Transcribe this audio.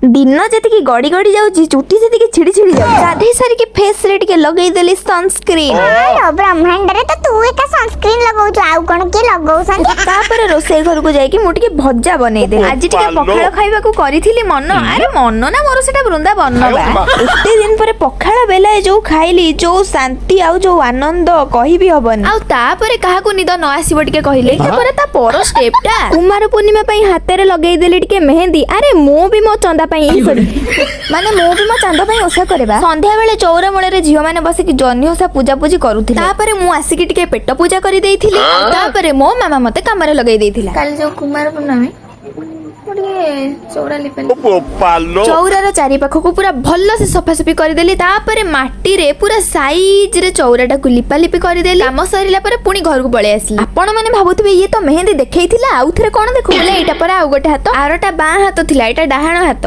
दिन जतिकी गड़ी गड़ी जाउची चुटी सेतिकी छिड़ी छिड़ी जाउ गाधे सारी के फेस रे टिके लगेई देली सनस्क्रीन। आलो ब्रह्मांड रे तो तू एका सनस्क्रीन लगाउछु आउ कोन के लगाउसन। तापर रोसई घर को जाई कि मु टिके भज्जा बनेई दे। आज टिके पखाळ खाइबा को करिथिली मन अरे मन ना मोर सेटा वृंदावन बा। एते दिन पर पखाळ बेला जो खाइली जो शांति आउ जो आनंद कहि भी हबन। आउ तापर काहा को निद न आसीबो टिके कहिले तापर ता पर स्टेपटा कुमार पूर्णिमा पई हाते रे लगेई देली टिके मेहंदी। अरे मो भी मो चंदा पई माने मो भी मो चंदा पई ओसा करेबा। संध्या बेले चौरा मूले रे झियो माने बसे कि जन्नी ओसा पूजा पूजी करूथिले। तापर मु आसी कि टिके पेट पूजा करि देइथिली। तापर मो मामा मते कामरे लगेई देइथिला। काल जो कुमार पूर्णिमा चौरा लिपल चौरार चारि पाख को पूरा भल से सफासफी करदेली। तापर माटी रे पूरा साइज रे चौराटा को लिपालिपि करदेली। काम सरिला पर पुणी घर को पळे आसली। आपण माने भाबुतबे ये तो मेहंदी देखैथिला आउ थरे कोन देखु बोले एटा पर आउ गोटे हाथ आरटा बां हाथ थिला एटा डाहाण हाथ।